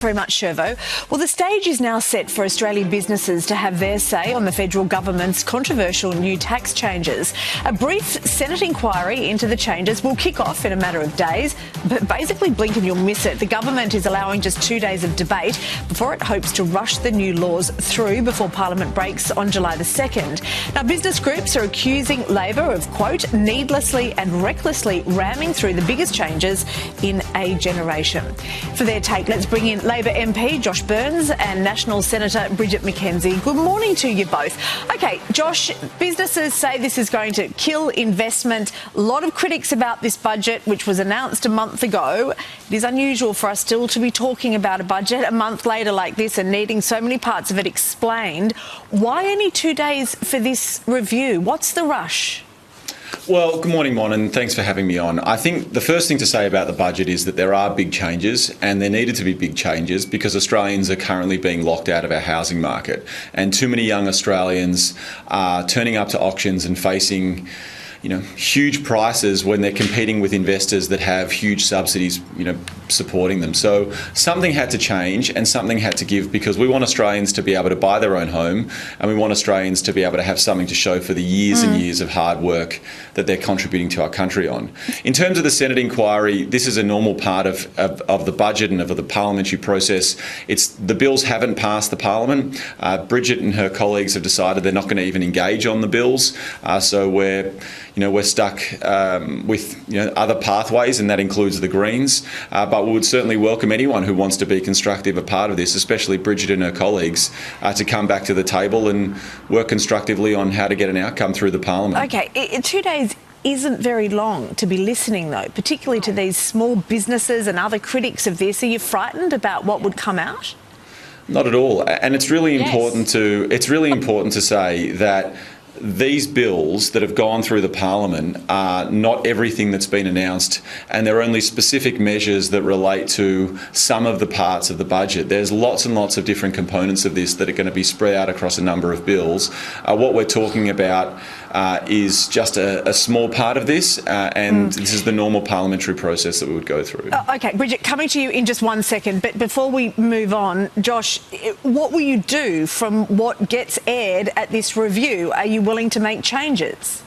Very much, Shervo. Well, the stage is now set for Australian businesses to have their say on the federal government's controversial new tax changes. A brief Senate inquiry into the changes will kick off in a matter of days, but basically blink and you'll miss it. The government is allowing just 2 days of debate before it hopes to rush the new laws through before Parliament breaks on July the 2nd. Now, business groups are accusing Labor of, quote, needlessly and recklessly ramming through the biggest changes in a generation. For their take, let's bring in Labor MP Josh Burns and National Senator Bridget McKenzie. Good morning to you both. OK, Josh, businesses say this is going to kill investment. A lot of critics about this budget, which was announced a month ago. It is unusual for us still to be talking about a budget a month later like this and needing so many parts of it explained. Why only 2 days for this review? What's the rush? Well, good morning, Mon, and thanks for having me on. I think the first thing to say about the budget is that there are big changes, and there needed to be big changes because Australians are currently being locked out of our housing market, and too many young Australians are turning up to auctions and facing huge prices when they're competing with investors that have huge subsidies, supporting them. So something had to change and something had to give because we want Australians to be able to buy their own home and we want Australians to be able to have something to show for the years and years of hard work that they're contributing to our country on. In terms of the Senate inquiry, this is a normal part of the budget and of the parliamentary process. The bills haven't passed the Parliament. Bridget and her colleagues have decided they're not going to even engage on the bills. So we're stuck with other pathways, and that includes the Greens. But we would certainly welcome anyone who wants to be constructive a part of this, especially Bridget and her colleagues, to come back to the table and work constructively on how to get an outcome through the Parliament. OK, 2 days isn't very long to be listening, though, particularly to these small businesses and other critics of this. Are you frightened about what would come out? Not at all. And it's really important to say that these bills that have gone through the Parliament are not everything that's been announced, and they're only specific measures that relate to some of the parts of the budget. There's lots and lots of different components of this that are going to be spread out across a number of bills. What we're talking about is just a small part of this, and this is the normal parliamentary process that we would go through. OK, Bridget, coming to you in just 1 second, but before we move on, Josh, what will you do from what gets aired at this review? Are you willing to make changes?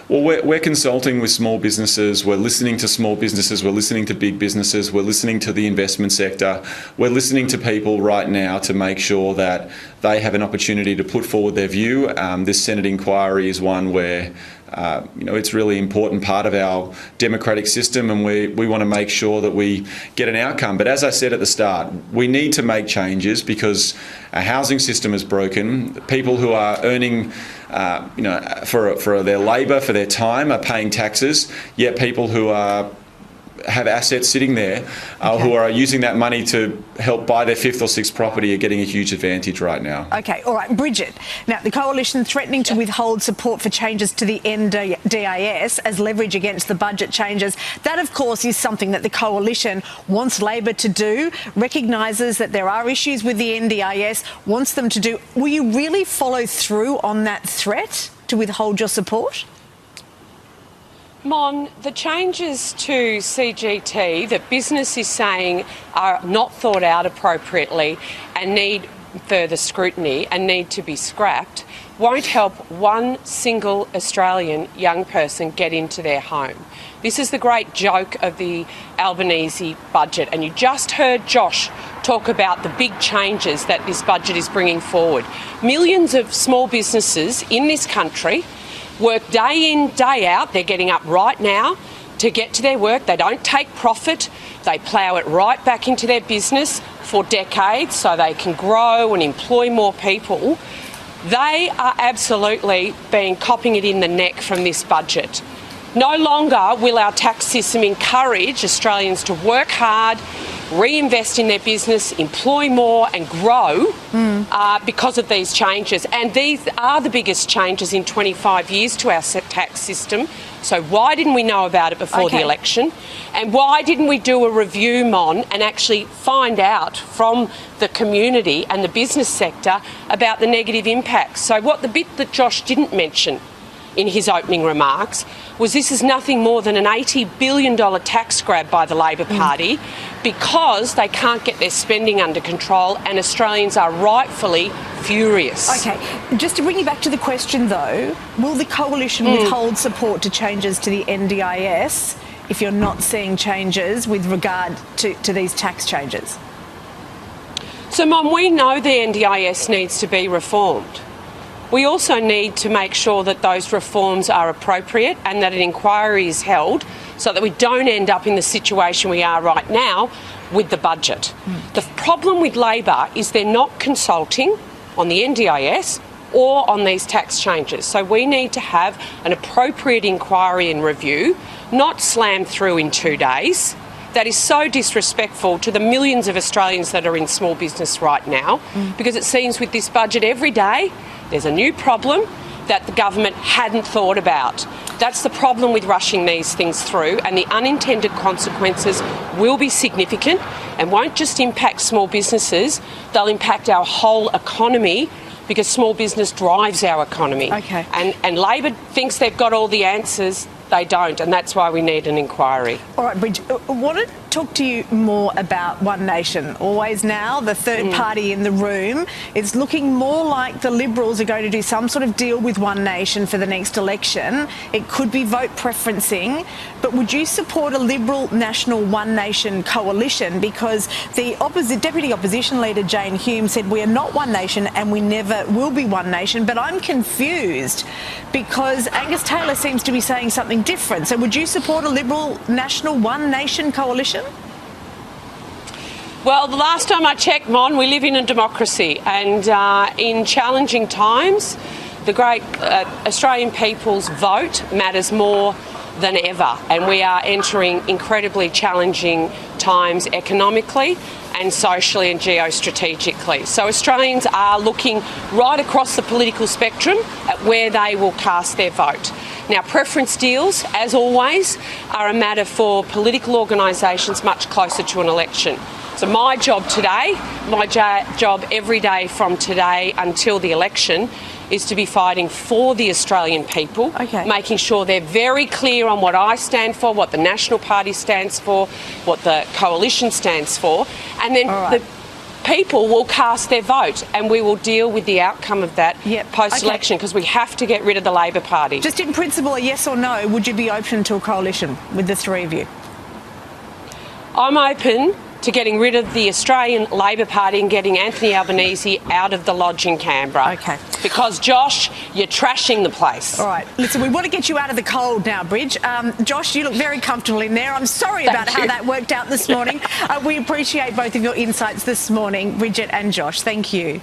Well, we're consulting with small businesses, we're listening to small businesses, we're listening to big businesses, we're listening to the investment sector, we're listening to people right now to make sure that they have an opportunity to put forward their view. This Senate inquiry is one where it's really important part of our democratic system, and we want to make sure that we get an outcome. But as I said at the start, we need to make changes because our housing system is broken. People who are earning for their labour, for their time, are paying taxes, yet people who have assets sitting there who are using that money to help buy their fifth or sixth property are getting a huge advantage right now. OK, all right, Bridget. Now, the Coalition threatening to withhold support for changes to the NDIS as leverage against the budget changes. That, of course, is something that the Coalition wants Labor to do, recognises that there are issues with the NDIS, wants them to do. Will you really follow through on that threat to withhold your support? Mon, the changes to CGT that business is saying are not thought out appropriately and need further scrutiny and need to be scrapped won't help one single Australian young person get into their home. This is the great joke of the Albanese budget, and you just heard Josh talk about the big changes that this budget is bringing forward. Millions of small businesses in this country work day in, day out. They're getting up right now to get to their work. They don't take profit. They plough it right back into their business for decades so they can grow and employ more people. They are absolutely copping it in the neck from this budget. No longer will our tax system encourage Australians to work hard, reinvest in their business, employ more and grow because of these changes. And these are the biggest changes in 25 years to our tax system. So why didn't we know about it before the election? And why didn't we do a review, Mon, and actually find out from the community and the business sector about the negative impacts? So the bit that Josh didn't mention in his opening remarks was this is nothing more than an $80 billion tax grab by the Labor Party because they can't get their spending under control and Australians are rightfully furious. OK, just to bring you back to the question though, will the coalition withhold support to changes to the NDIS if you're not seeing changes with regard to these tax changes? So, Mum, we know the NDIS needs to be reformed. We also need to make sure that those reforms are appropriate and that an inquiry is held so that we don't end up in the situation we are right now with the budget. The problem with Labor is they're not consulting on the NDIS or on these tax changes. So we need to have an appropriate inquiry and review, not slammed through in 2 days. That is so disrespectful to the millions of Australians that are in small business right now, because it seems with this budget every day there's a new problem that the government hadn't thought about. That's the problem with rushing these things through, and the unintended consequences will be significant and won't just impact small businesses, they'll impact our whole economy because small business drives our economy. Okay. And Labor thinks they've got all the answers. They don't, and that's why we need an inquiry. All right, Bridge, I want to talk to you more about One Nation. Always now, the third party in the room. It's looking more like the Liberals are going to do some sort of deal with One Nation for the next election. It could be vote preferencing, but would you support a Liberal National One Nation coalition? Because the Deputy Opposition Leader Jane Hume said we are not One Nation and we never will be One Nation, but I'm confused because Angus Taylor seems to be saying something different. So would you support a Liberal National One Nation coalition? Well, the last time I checked, Mon, we live in a democracy, and in challenging times, the great Australian people's vote matters more than ever, and we are entering incredibly challenging times economically and socially and geostrategically. So Australians are looking right across the political spectrum at where they will cast their vote. Now, preference deals, as always, are a matter for political organisations much closer to an election. So my job today, my job every day from today until the election, is to be fighting for the Australian people, making sure they're very clear on what I stand for, what the National Party stands for, what the coalition stands for, and then the people will cast their vote and we will deal with the outcome of that post-election because we have to get rid of the Labor Party. Just in principle, a yes or no, would you be open to a coalition with the three of you? I'm open to getting rid of the Australian Labor Party and getting Anthony Albanese out of the lodge in Canberra. Okay. Because, Josh, you're trashing the place. All right. Listen, we want to get you out of the cold now, Bridge. Josh, you look very comfortable in there. I'm sorry about how that worked out this morning. We appreciate both of your insights this morning, Bridget and Josh. Thank you.